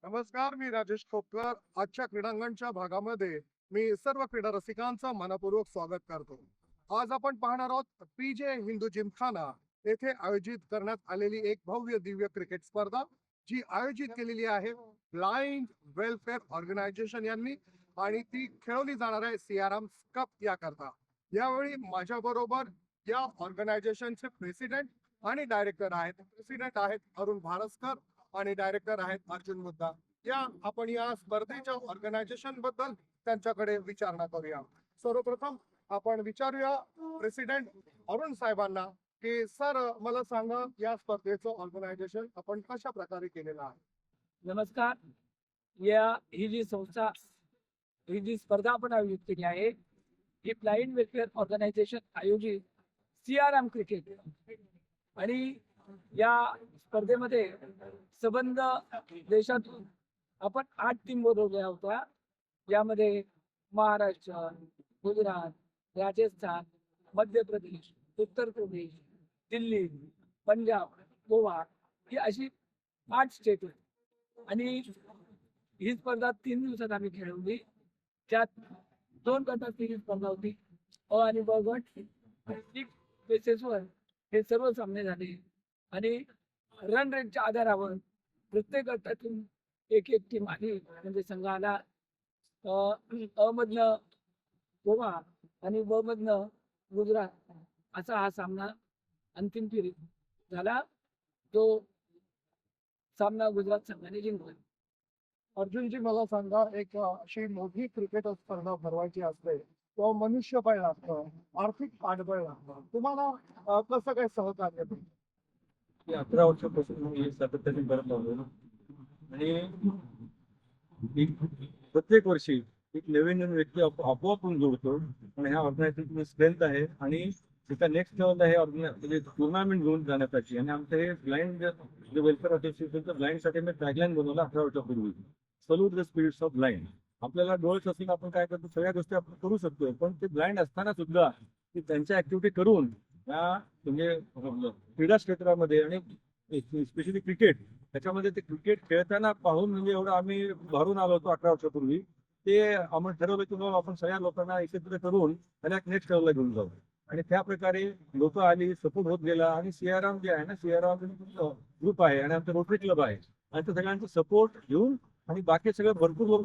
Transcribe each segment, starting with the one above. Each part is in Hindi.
नमस्कार, मी राजेश खोपकर. आजच्या क्रीडांगणच्या भागामध्ये मी सर्व क्रीडा रसिकांचं मनपूर्वक स्वागत करतो. आज आपण पाहणार आहोत पीजे हिंदू जिमखाना येथे आयोजित करण्यात आलेली एक भव्य दिव्य क्रिकेट स्पर्धा, जी आयोजित केलेली आहे ब्लाइंड वेलफेअर ऑर्गनायझेशन यांनी, आणि ती खेळवली जाणार आहे सियाराम कप याकरता. यावेळी माझ्या बरोबर या ऑर्गनायझेशनचे प्रेसिडेंट आणि डायरेक्टर आहेत. प्रेसिडेंट आहेत अरुण भारसकर आणि डायरेक्टर आहेत अर्जुन मुद्दा. आपण या स्पर्धेच्या ऑर्गनायझेशन बद्दल त्यांच्याकडे विचारणा करूया. सर्वप्रथम आपण विचारूया प्रेसिडेंट अरुण साहेबांना की सर, मला सांगा, या स्पर्धेचं ऑर्गनायझेशन आपण कशा प्रकारे केलेलं आहे? नमस्कार. ही जी संस्था, ही जी स्पर्धा आपण आयोजित केली आहे, ही ब्लाइंड वेलफेअर ऑर्गनायझेशन आयोजित सीआरएम क्रिकेट, आणि या स्पर्धेमध्ये संबंध देशातून आपण 8 टीम बोलवल्या होत्या. यामध्ये महाराष्ट्र, गुजरात, राजस्थान, मध्य प्रदेश, उत्तर प्रदेश, दिल्ली, पंजाब, गोवा ही अशी 8 स्टेट होती. आणि ही स्पर्धा 3 दिवसात आम्ही खेळवली. त्यात 2 गटाची ही स्पर्धा होती, अ आणि ब गट. लीग बेसिसवर हे सर्व सामने झाले आणि रन रेटच्या आधारावर प्रत्येक गटातून एक टीम आली, म्हणजे संघ आला. अ मधनं गोवा आणि ब मधनं गुजरात असा हा सामना अंतिम फेरीत झाला. तो सामना गुजरात संघाने जिंकला. अर्जुनजी, मला सांगा, एक अशी मोठी क्रिकेट स्पर्धा भरवायची असते तो मनुष्यबळ लागतं, आर्थिक पाठबळ लागतं. तुम्हाला कसं काय सहकार्य भेटतं? 11 वर्षापासून मी सातत्याने करत आलो आणि प्रत्येक वर्षी एक नवीन व्यक्ती आपोआप जोडतो आणि ह्या ऑर्गनायझेशनची स्ट्रेंथ आहे आणि एका नेक्स्ट लेवलला हे म्हणजे टुर्नामेंट घेऊन जाण्यासाठी. आणि आमचं हे ब्लाइंड जे वेलफेअर असोसिएशनचं ब्लाइंडसाठी मी टॅगलाईन बनवलं 18 वर्षापूर्वी, salute the spirits of blind. आपल्याला डोळस असून आपण काय करतो, सगळ्या गोष्टी आपण करू शकतो, पण ते ब्लाइंड असताना सुद्धा की त्यांच्या ऍक्टिव्हिटी करून या म्हणजे क्रीडा क्षेत्रामध्ये आणि स्पेशली क्रिकेट, त्याच्यामध्ये ते क्रिकेट खेळताना पाहून म्हणजे एवढं आम्ही भरून आलो होतो 18 वर्षापूर्वी. ते आम्ही ठरवलं की बाबा आपण सगळ्या लोकांना एकत्र करून त्याला एक नेक्स्ट लेवलला घेऊन जाऊ. आणि त्या प्रकारे लोक आली, सपोर्ट होत गेला. आणि सियाराम जे आहे ना, सियाराम ग्रुप आहे आणि आमचं रोटरी क्लब आहे, आणि त्या सगळ्यांचा सपोर्ट घेऊन आणि बाकी सगळे भरपूर लोक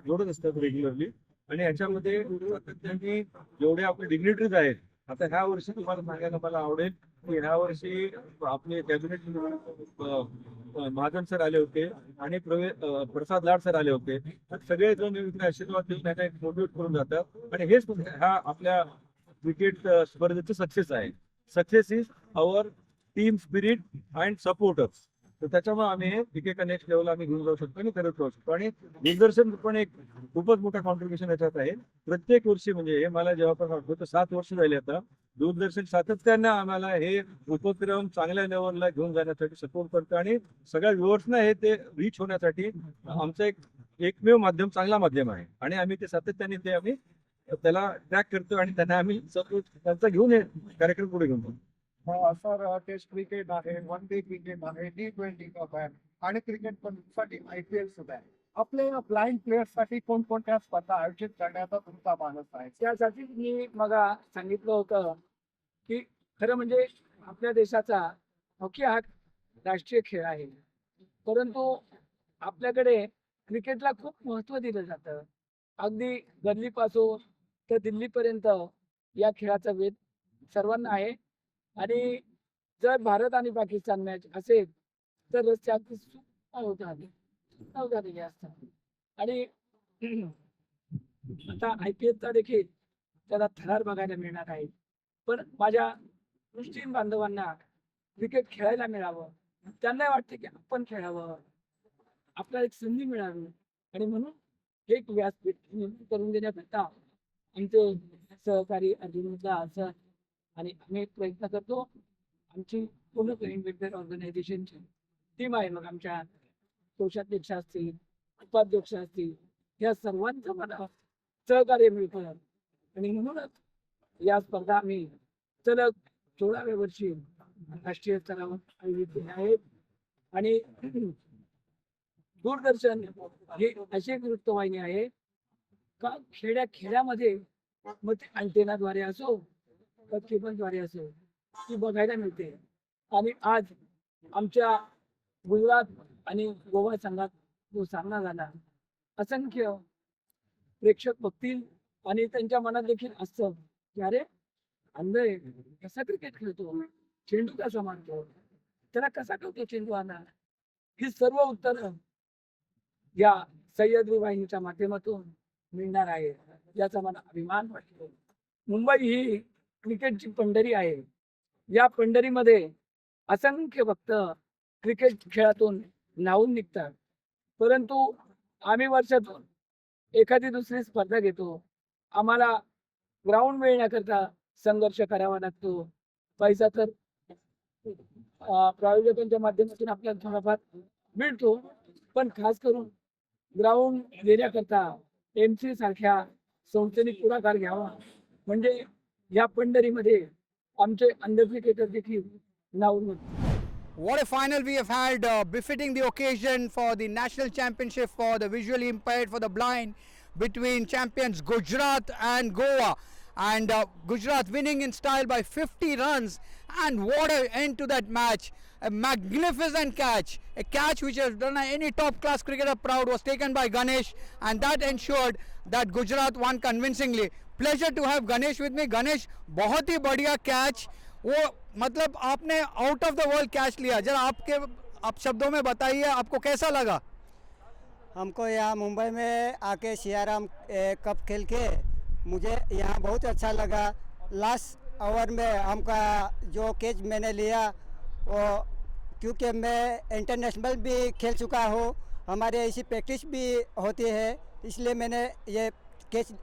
जोडत असतात रेग्युलरली. आणि याच्यामध्ये सातत्याने जेवढे आपले डिग्निटरीज आहेत, आता ह्या वर्षी तुम्हाला सांगायला मला आवडेल की ह्या वर्षी आपले कॅबिनेट महाजन सर आले होते आणि प्रसाद लाड सर आले होते. सगळे जण इकडे आशीर्वाद देऊन त्यांना एक मोटिवेट करून जातात. आणि हेच ह्या आपल्या क्रिकेट स्पर्धेचं सक्सेस आहे. Success is our team spirit and supporters. तर त्याच्यामुळे आम्ही एकेका नेक्स्ट लेवलला आम्ही घेऊन जाऊ शकतो आणि करत राहू शकतो. आणि दिग्दर्शन पण एक खूपच मोठा कॉन्ट्रीब्युशन याच्यात आहे. प्रत्येक वर्षी म्हणजे हे मला जेव्हा आठवतं 7 वर्ष झाले आता, दूरदर्शन सातत्याने आम्हाला हे उपक्रम चांगल्या लेवलला घेऊन जाण्यासाठी सपोर्ट करतं. आणि सगळ्या व्ह्युअर्सना हे ते रीच होण्यासाठी आमचं एकमेव माध्यम, चांगला माध्यम आहे. आणि आम्ही ते सातत्याने आम्ही त्याला ट्रॅक करतो आणि त्यांना आम्ही सपोर्ट त्यांचा घेऊन कार्यक्रम पुढे घेऊन जातो. सर, टेस्ट क्रिकेट आहे, वन डे क्रिकेट आहे, T20 कप आहे, आणि क्रिकेट पण साठी IPL सुद्धा आहे. आपल्या ब्लाइंड प्लेयर्स साठी कोणकोणत्या स्पर्धा आयोजित करण्याचा तुमचा मानस आहे? त्यासाठी मी मग सांगितलं होतं की खरं म्हणजे आपल्या देशाचा हॉकी हा राष्ट्रीय खेळ आहे, परंतु आपल्याकडे क्रिकेटला खूप महत्त्व दिलं जातं. अगदी गल्लीपासून तर दिल्लीपर्यंत या खेळाचा वेध सर्वांना आहे. आणि जर भारत आणि पाकिस्तान मॅच असेल तर रस्त्यात झालेले असतात. आणि आता IPLचा देखील त्याला थरार बघायला मिळणार आहे. पण माझ्या मुस्लिम बांधवांना क्रिकेट खेळायला मिळावं, त्यांना वाटते की आपण खेळावं, आपल्याला एक संधी मिळावी, आणि म्हणून एक व्यासपीठ निर्माण करून देण्याकरता आमचे सहकारी अर्जुन सर आणि आम्ही प्रयत्न करतो. आमची पूर्ण ब्लाइंड वेलफेअर ऑर्गनायझेशनची टीम आहे. मग आमच्या कोषाध्यक्ष असतील, उपाध्यक्ष असतील, या सर्वांचं मला सहकार्य मिळतं. आणि म्हणूनच या स्पर्धा आम्ही सलग 16व्या वर्षी राष्ट्रीय स्तरावर आयोजित केल्या आहेत. आणि दूरदर्शन ही अशी एक वृत्तवाहिनी आहे का खेड्यामध्ये मग ते अँटेनाद्वारे असो का केबलद्वारे असो ती बघायला मिळते. आणि आज आमच्या गुजरात आणि गोवा संघात जो सामना झाला, असंख्य प्रेक्षक बघतील आणि त्यांच्या मनात देखील असतं की अरे अंधय कसा क्रिकेट खेळतो, चेंडू कसा मारतो, त्याला कसा कळतो चेंडू आणा. ही सर्व उत्तर या सह्याद्री वाहिनीच्या माध्यमातून मिळणार आहे, याचा मला अभिमान वाटतो. मुंबई ही क्रिकेटची पंढरी आहे. या पंढरीमध्ये असंख्य भक्त क्रिकेट खेळातून न्हावून निघतात, परंतु आम्ही वर्षातून एखादी दुसरी स्पर्धा घेतो. आम्हाला ग्राउंड मिळण्याकरता संघर्ष करावा लागतो. पैसा तर प्रायोजकांच्या माध्यमातून आपल्याला थोडाफार मिळतो, पण खास करून ग्राउंड देण्याकरता MC सारख्या संस्थेने पुढाकार घ्यावा, म्हणजे या पंढरीमध्ये आमचे अंध क्रिकेटर देखील न्हावून निघतात. What a final we have had, befitting the occasion for the national championship for the visually impaired, for the blind, between champions Gujarat and Goa. And Gujarat winning in style by 50 runs. And what an end to that match. A magnificent catch. A catch which has done any top class cricketer proud was taken by Ganesh. And that ensured that Gujarat won convincingly. Pleasure to have Ganesh with me. Ganesh, बहुत ही बढ़िया catch. वो मतलब आपने out of the world catch लिया. जरा आप शब्दों में बताइए आपको कैसा लगा. हमको यहाँ मुंबई में आके सियाराम कप खेल के मुझे यहाँ बहुत अच्छा लगा. लास्ट ओवर में हमका जो कैच मैंने लिया वो, क्योंकि मैं इंटरनेशनल भी खेल चुका हूँ, हमारे ऐसी प्रैक्टिस भी होती है, इसलिए मैंने ये कैच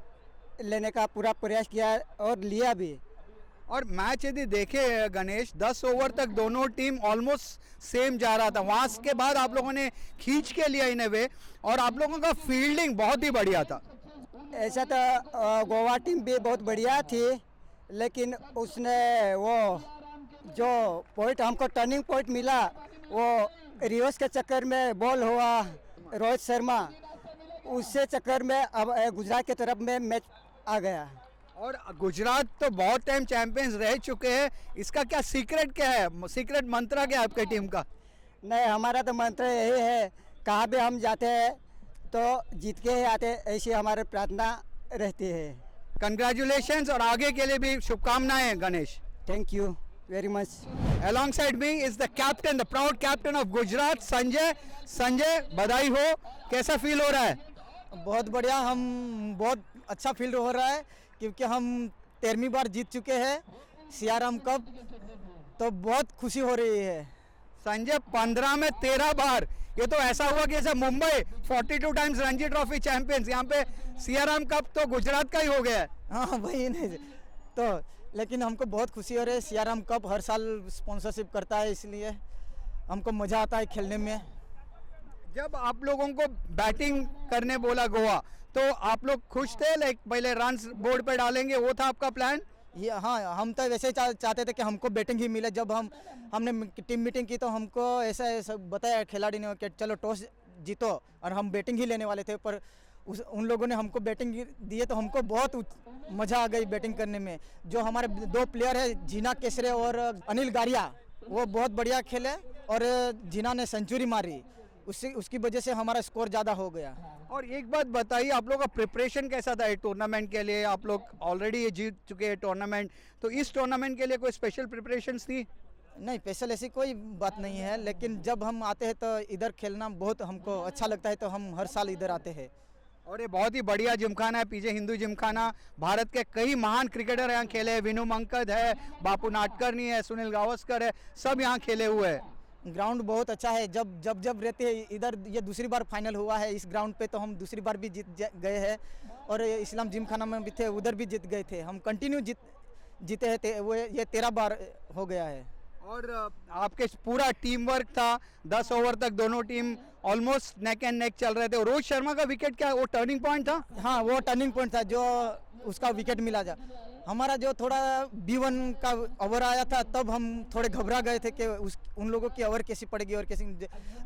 लेने का पूरा प्रयास किया और लिया भी. और मैच यदि देखे गणेश, 10 ओवर तक दोनों टीम ऑलमोस्ट सेम जा रहा था. वहाँ के बाद आप लोगों ने खींच के लिया इन वे, और आप लोगों का फील्डिंग बहुत ही बढ़िया था. ऐसा तो गोवा टीम भी बहुत बढ़िया थी, लेकिन उसने वो जो पॉइंट हमको टर्निंग पॉइंट मिला वो रिवर्स के चक्कर में बॉल हुआ रोहित शर्मा, उससे चक्कर में अब गुजरात के तरफ में मैच आ गया. और गुजरात तो बहुत टाइम चैंपियंस रह चुके हैं. इसका क्या सीक्रेट क्या है, सीक्रेट मंत्र क्या है आपकी टीम का? नहीं, हमारा तो मंत्र यही है, कहाँ भी हम जाते हैं तो जीत के ही आते, ऐसी हमारी प्रार्थना रहती है. कंग्रेचुलेशंस और आगे के लिए भी शुभकामनाएं Ganesh. Thank you very much. Alongside me is the captain, the proud captain of Gujarat, Sanjay. Sanjay, बधाई हो. कैसा फील हो रहा है? बहुत बढ़िया, हम बहुत अच्छा फील हो रहा है क्योंकि हम 13वीं बार जीत चुके हैं सियाराम कप, तो बहुत खुशी हो रही है. संजय, 15 में 13 बार, ये तो ऐसा हुआ कि जैसे Mumbai 42 times Ranji trophy champions, यहाँ पे सियाराम कप तो गुजरात का ही हो गया है. हाँ वही नहीं तो, लेकिन हमको बहुत खुशी हो रही है. सियाराम कप हर साल स्पॉन्सरशिप करता है, इसलिए हमको मज़ा आता है खेलने में. जब आप लोगों को बैटिंग करने बोला गोवा, तो आप लोग खुश थे? लाइक पहले रन्स बोर्ड पे डालेंगे, वो था आपका प्लान? ये हाँ, हम तो वैसे ही चाहते थे कि हमको बैटिंग ही मिले. जब हमने टीम मीटिंग की तो हमको ऐसा बताया खिलाड़ी ने कि चलो टॉस जीतो, और हम बैटिंग ही लेने वाले थे, पर उन लोगों ने हमको बैटिंग दिए तो हमको बहुत मज़ा आ गई बैटिंग करने में. जो हमारे 2 प्लेयर है, जीना केसरे और अनिल गारिया, वो बहुत बढ़िया खेले और जीना ने सेंचुरी मारी, उसकी वजह से हमारा स्कोर ज़्यादा हो गया. और एक बात बताइए, आप लोगों का प्रिपरेशन कैसा था टूर्नामेंट के लिए? आप लोग ऑलरेडी ये जीत चुके हैं टूर्नामेंट, तो इस टूर्नामेंट के लिए कोई स्पेशल प्रिपरेशंस थी? नहीं, स्पेशल ऐसी कोई बात नहीं है, लेकिन जब हम आते हैं तो इधर खेलना बहुत हमको अच्छा लगता है, तो हम हर साल इधर आते हैं. और ये बहुत ही बढ़िया जिमखाना है, पीजे हिंदू जिमखाना. भारत के कई महान क्रिकेटर यहाँ खेले हैं. विनू मंकद है, बापू नाटकर्णी है, सुनील गावस्कर है, सब यहाँ खेले हुए हैं. ग्राउंड बहुत अच्छा है. जब रहते हैं इधर, ये दूसरी बार फाइनल हुआ है इस ग्राउंड पे, तो हम दूसरी बार भी जीत गए हैं. और इस्लाम जिमखाना में भी थे, उधर भी जीत गए थे. हम कंटिन्यू जीते हैं, वो ये 13 बार हो गया है. और आपके पूरा टीम वर्क था. 10 ओवर तक दोनों team almost neck and neck चल रहे थे. रोहित शर्मा का विकेट क्या वो टर्निंग पॉइंट था? हाँ, वो टर्निंग पॉइंट था जो उसका विकेट मिला. हमारा जो थोड़ा B1 का ओवर आया था तब हम थोड़े घबरा गए थे कि उन लोगों की ओवर कैसी पड़ेगी और कैसी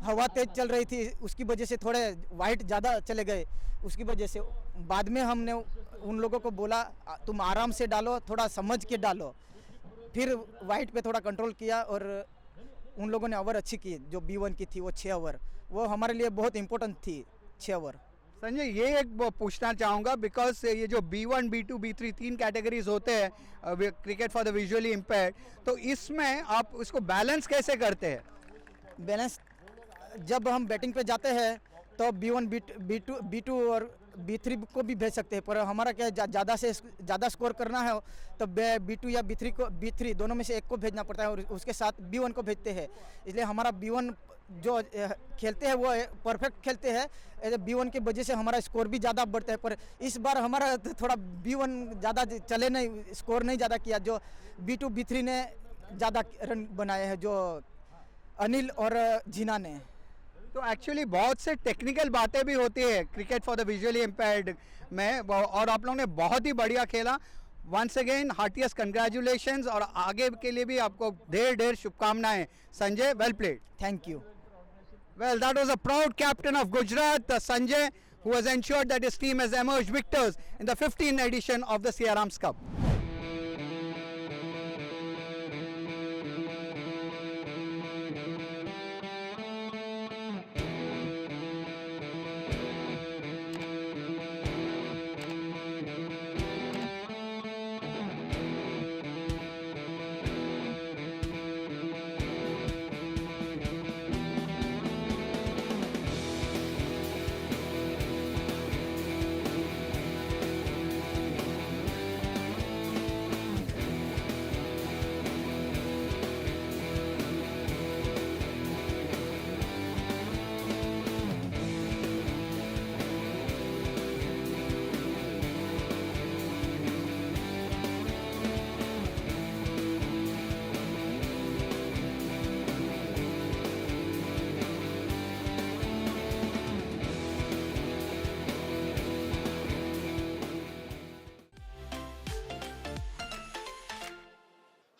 हवा तेज चल रही थी, उसकी वजह से थोड़े वाइट ज़्यादा चले गए। उसकी वजह से बाद में हमने उन लोगों को बोला तुम आराम से डालो, थोड़ा समझ के डालो। फिर वाइट पे थोड़ा कंट्रोल किया और उन लोगों ने ओवर अच्छी की। जो B1 की थी वो 6 ओवर, वो हमारे लिए बहुत इंपॉर्टेंट थी 6 ओवर। संजय, ये एक पूछना चाहूँगा बिकॉज ये जो B1, B2, B3 तीन कैटेगरीज होते हैं cricket for the visually impaired, तो इसमें आप उसको बैलेंस कैसे करते हैं? बैलेंस जब हम बैटिंग पे जाते हैं तो B1, B2 और B3 को भी भेज सकते हैं, पर हमारा क्या है ज़्यादा से ज़्यादा स्कोर करना है तो B2 या B3 दोनों में से एक को भेजना पड़ता है और उसके साथ B1 को भेजते हैं। इसलिए हमारा B1 जो खेलते हैं वो परफेक्ट खेलते हैं, B1 की वजह से हमारा स्कोर भी ज़्यादा बढ़ता है। पर इस बार हमारा थोड़ा B1 ज़्यादा चले नहीं, स्कोर नहीं ज़्यादा किया। जो B2 B3 ने ज़्यादा रन बनाए हैं, जो अनिल और जीना ने। तो एक्चुअली बहुत से टेक्निकल बातें भी होती है cricket for the visually impaired में, और आप लोगों ने बहुत ही बढ़िया खेला। वंस अगेन हार्टिएस्ट कंग्रेचुलेशंस, और आगे के लिए भी आपको ढेर ढेर शुभकामनाएं। Sanjay, well played. Thank you. Well, that was a proud captain of Gujarat, Sanjay, who has ensured that his team has emerged victors in the 15th edition of the Siarams Cup.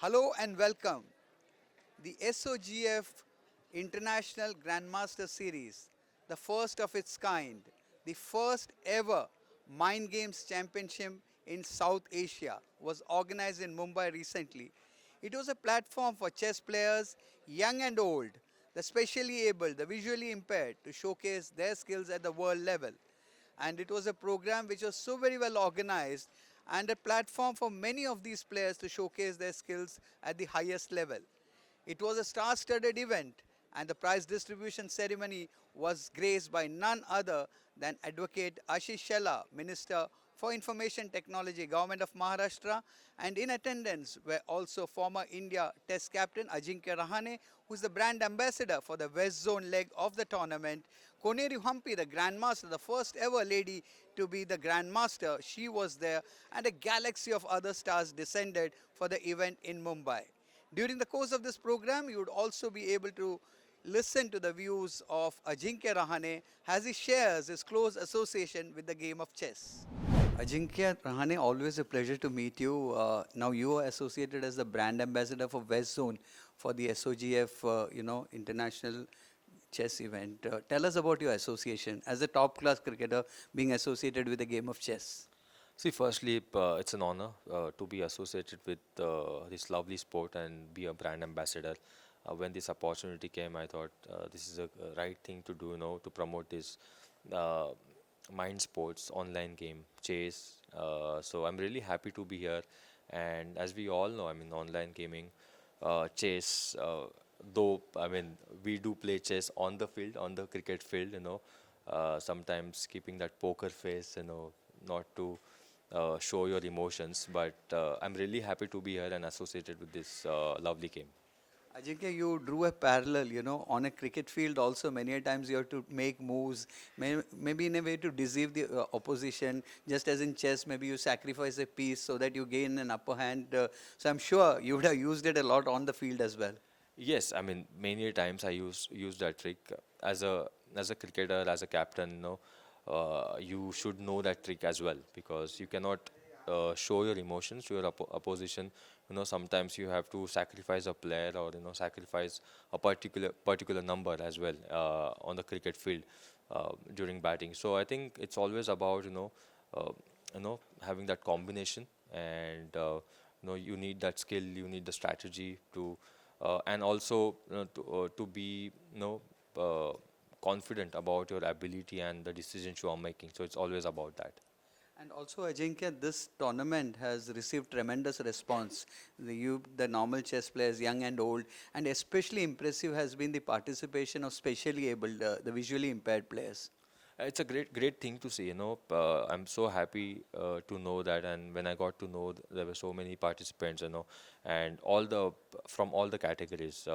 Hello and welcome. The SOGF International Grandmaster Series, the first of its kind, the first ever Mind Games Championship in South Asia, was organized in Mumbai recently. It was a platform for chess players, young and old, the specially able, the visually impaired, to showcase their skills at the world level. And it was a program which was so very well organized and a platform for many of these players to showcase their skills at the highest level. It was a star-studded event, and the prize distribution ceremony was graced by none other than Advocate Ashish Shella, Minister for Information Technology, Government of Maharashtra, and in attendance were also former India Test captain Ajinkya Rahane, who is the brand ambassador for the West Zone leg of the tournament. Koneri Hampi, the Grandmaster, the first ever lady to be the Grandmaster, she was there, and a galaxy of other stars descended for the event in Mumbai. During the course of this program, you would also be able to listen to the views of Ajinkya Rahane as he shares his close association with the game of chess. Ajinkya Rahane, always a pleasure to meet you. Now you are associated as the brand ambassador for West Zone for the SOGF, international chess event. Tell us about your association as a top-class cricketer being associated with the game of chess. See, firstly, it's an honor to be associated with this lovely sport and be a brand ambassador. When this opportunity came, I thought this is a right thing to do, to promote this mind sports online game, chess. So I'm really happy to be here. And as we all know, online gaming, chess, though, we do play chess on the field, on the cricket field, sometimes keeping that poker face, not to show your emotions, but I'm really happy to be here and associated with this lovely game. Ajinkya, you drew a parallel, on a cricket field also many a times you have to make moves, maybe in a way to deceive the opposition, just as in chess, maybe you sacrifice a piece so that you gain an upper hand. So I'm sure you would have used it a lot on the field as well. Yes, many a times I use that trick. As a cricketer, as a captain, you should know that trick as well, because you cannot show your emotions to your opposition. You know, sometimes you have to sacrifice a player, or you know, sacrifice a particular number as well on the cricket field during batting. So I think it's always about uh, having that combination, and you need that skill, you need the strategy to and also to be confident about your ability and the decisions you are making. So it's always about that. And also, Ajinkya, this tournament has received tremendous response. The normal chess players, young and old, and especially impressive has been the participation of specially abled, the visually impaired players. It's a great thing to see. I'm so happy to know that, and when I got to know there were so many participants, and from all the categories.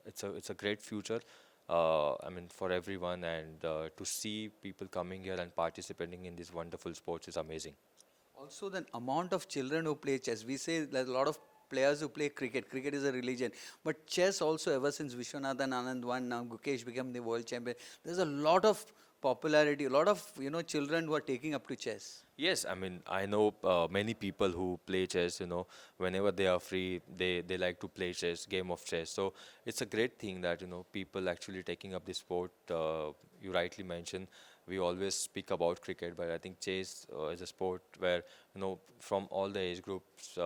It's a great future. I mean, for everyone, and to see people coming here and participating in these wonderful sports is amazing. Also, the amount of children who play chess. We say there's a lot of players who play cricket. Cricket is a religion. But chess also, ever since Vishwanathan Anand won, now Gukesh became the world champion, there's a lot of popularity, a lot of children who are taking up to chess. Yes, I mean, I know many people who play chess, whenever they are free, they like to play chess, game of chess. So it's a great thing that, people actually taking up this sport. You rightly mentioned, we always speak about cricket, but I think chess is a sport where, from all the age groups,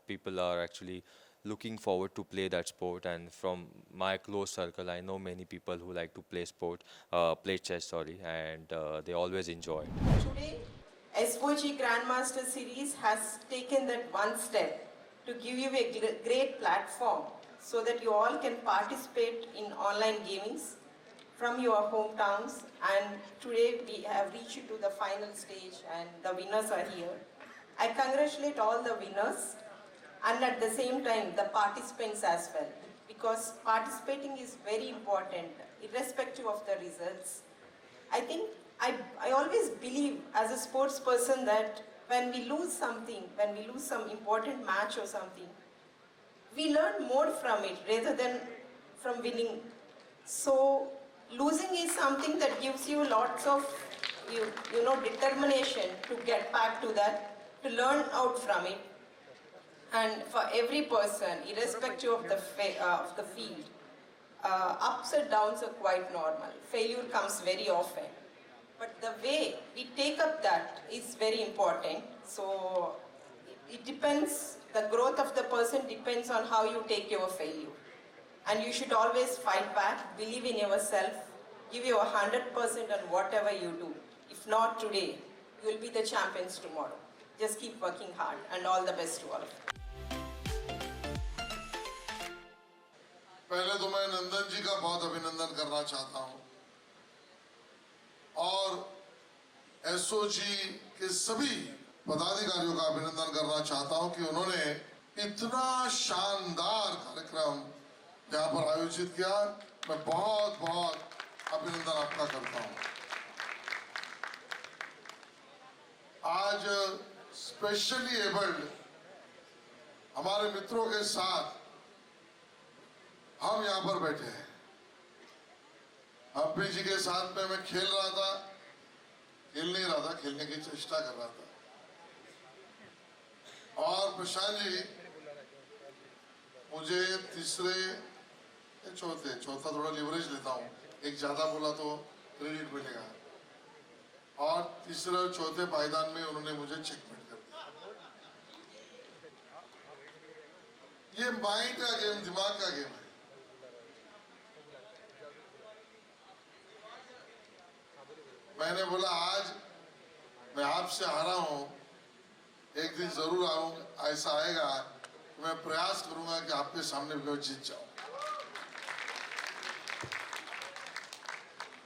people are actually looking forward to play that sport. And from my close circle, I know many people who like to play chess, sorry, and they always enjoy it. Today, SOG Grandmaster Series has taken that one step to give you a great platform so that you all can participate in online gamings from your hometowns. And today we have reached to the final stage and the winners are here. I congratulate all the winners and at the same time the participants as well, because participating is very important irrespective of the results. I think I always believe as a sports person that when we lose something, when we lose some important match or something, we learn more from it rather than from winning. So losing is something that gives you lots of determination to get back to that, to learn out from it. And for every person, irrespective of the field, ups and downs are quite normal. Failure comes very often. But the way we take up that is very important. So it depends, the growth of the person depends on how you take your failure. And you should always fight back, believe in yourself, give your 100% on whatever you do. If not today, you will be the champions tomorrow. Just keep working hard and all the best to all of you. पहले तो मैं नंदन जी का बहुत अभिनंदन करना चाहता हूं और एसओजी के सभी पदाधिकारियों का अभिनंदन करना चाहता हूं कि उन्होंने इतना शानदार कार्यक्रम यहां पर आयोजित किया। मैं बहुत बहुत अभिनंदन आपका करता हूं। आज स्पेशली एबल्ड हमारे मित्रों के साथ हम यहाँ पर बैठे हैं। हम्पी जी के साथ में मैं खेल रहा था, खेल नहीं रहा था, खेलने की चेष्टा कर रहा था। और प्रशांत जी मुझे चौथा थोड़ा लिवरेज लेता हूँ, एक ज्यादा बोला तो क्रेडिट मिलेगा। और तीसरे और चौथे पायदान में उन्होंने मुझे चेकमेट कर दिया। ये माइंड का गेम, दिमाग का गेम है। मैंने बोला आज मैं आपसे हारा हूं, एक दिन जरूर ऐसा आएगा कि मैं प्रयास करूंगा कि आपके सामने मैं जीत जाऊं।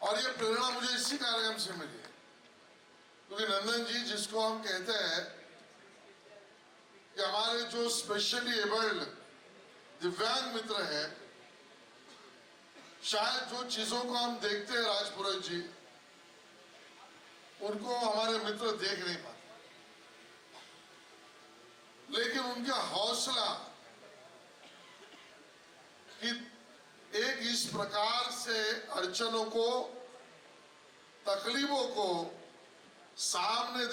और ये प्रेरणा मुझे इसी कार्यक्रम से मिली है, क्योंकि नंदन जी जिसको हम कहते हैं कि हमारे जो स्पेशली एबल्ड दिव्यांग मित्र हैं, शायद जो चीजों को हम देखते हैं राजपुरोहित जी, उनको हमारे मित्र देख नहीं पाते, लेकिन उनका हौसला कि एक इस प्रकार से अड़चनों को, तकलीफों को सामने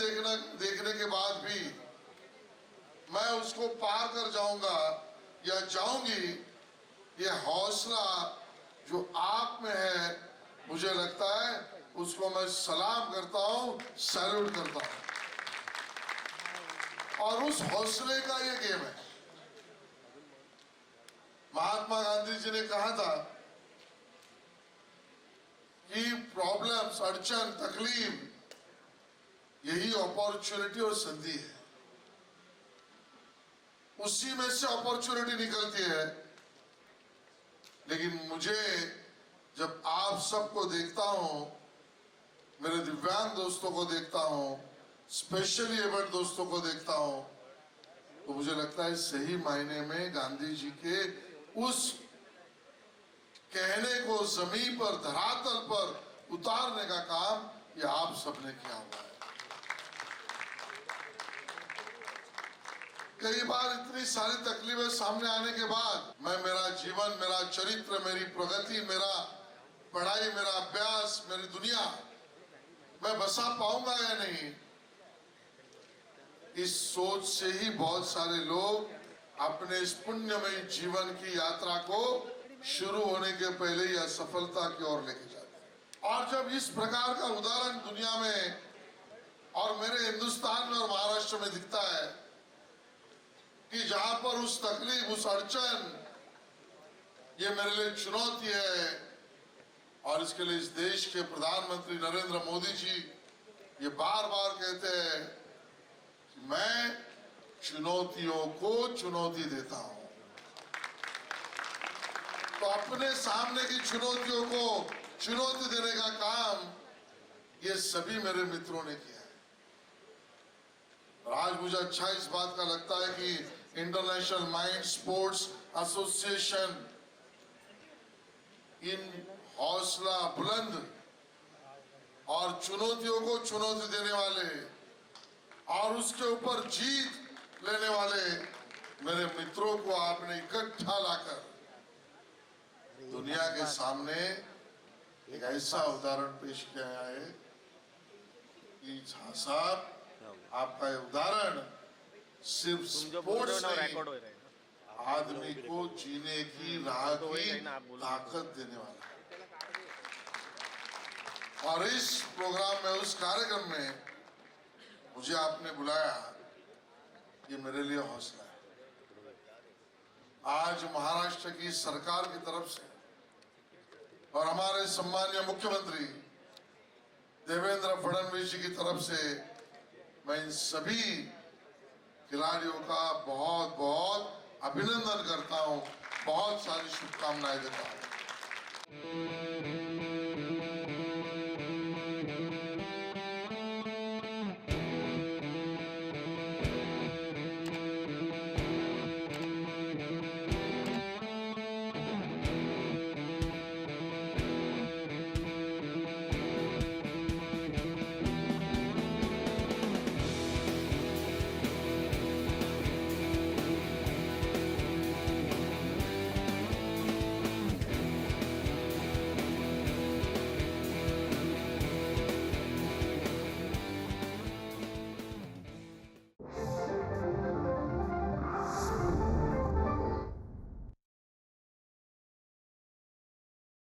देखने के बाद भी मैं उसको पार कर जाऊंगा या जाऊंगी, ये हौसला जो आप में है, मुझे लगता है उसको मैं सलाम करता हूं, सैल्यूट करता हूं। और उस हौसले का ये गेम है। महात्मा गांधी जी ने कहा था कि प्रॉब्लम्स, अड़चन, तकलीफ, यही अपॉर्चुनिटी और संधि है। उसी में से अपॉर्चुनिटी निकलती है। लेकिन मुझे जब आप सबको देखता हूं, मेरे दिव्यांग दोस्तों को देखता हूं, स्पेशली एबल्ड दोस्तों को देखता हूं, तो मुझे लगता है सही मायने में गांधी जी के उस कहने को जमीन पर, धरातल पर उतारने का काम ये आप सबने किया हुआ है। कई बार इतनी सारी तकलीफें सामने आने के बाद मैं मेरा जीवन, मेरा चरित्र, मेरी प्रगति, मेरा पढ़ाई, मेरा अभ्यास, मेरी दुनिया मैं बसा पाऊंगा या नहीं, इस सोच से ही बहुत सारे लोग अपने इस पुण्यमय जीवन की यात्रा को शुरू होने के पहले ही असफलता की ओर लेके जाते हैं। और जब इस प्रकार का उदाहरण दुनिया में और मेरे हिंदुस्तान में और महाराष्ट्र में दिखता है कि जहां पर उस तकलीफ, उस अड़चन, ये मेरे लिए चुनौती है, और इसके लिए इस देश के प्रधानमंत्री नरेंद्र मोदी जी ये बार बार कहते हैं कि मैं चुनौतियों को चुनौती देता हूं। तो अपने सामने की चुनौतियों को चुनौती देने का काम ये सभी मेरे मित्रों ने किया है। और आज मुझे अच्छा इस बात का लगता है कि international mind sports association in हौसला बुलंद और चुनौतियों को चुनौती देने वाले और उसके ऊपर जीत लेने वाले मेरे मित्रों को आपने इकट्ठा लाकर दुनिया के सामने एक ऐसा उदाहरण पेश किया है कि झा साहब, आपका ये उदाहरण सिर्फ स्पोर्ट्स नहीं, आदमी को जीने की राह की ताकत देने वाला है। और इस प्रोग्राम में, उस कार्यक्रम में मुझे आपने बुलाया, ये मेरे लिए हौसला है। आज महाराष्ट्र की सरकार की तरफ से और हमारे सम्मानीय मुख्यमंत्री देवेंद्र फडणवीस जी की तरफ से मैं इन सभी खिलाड़ियों का बहुत बहुत अभिनंदन करता हूं, बहुत सारी शुभकामनाएं देता हूं।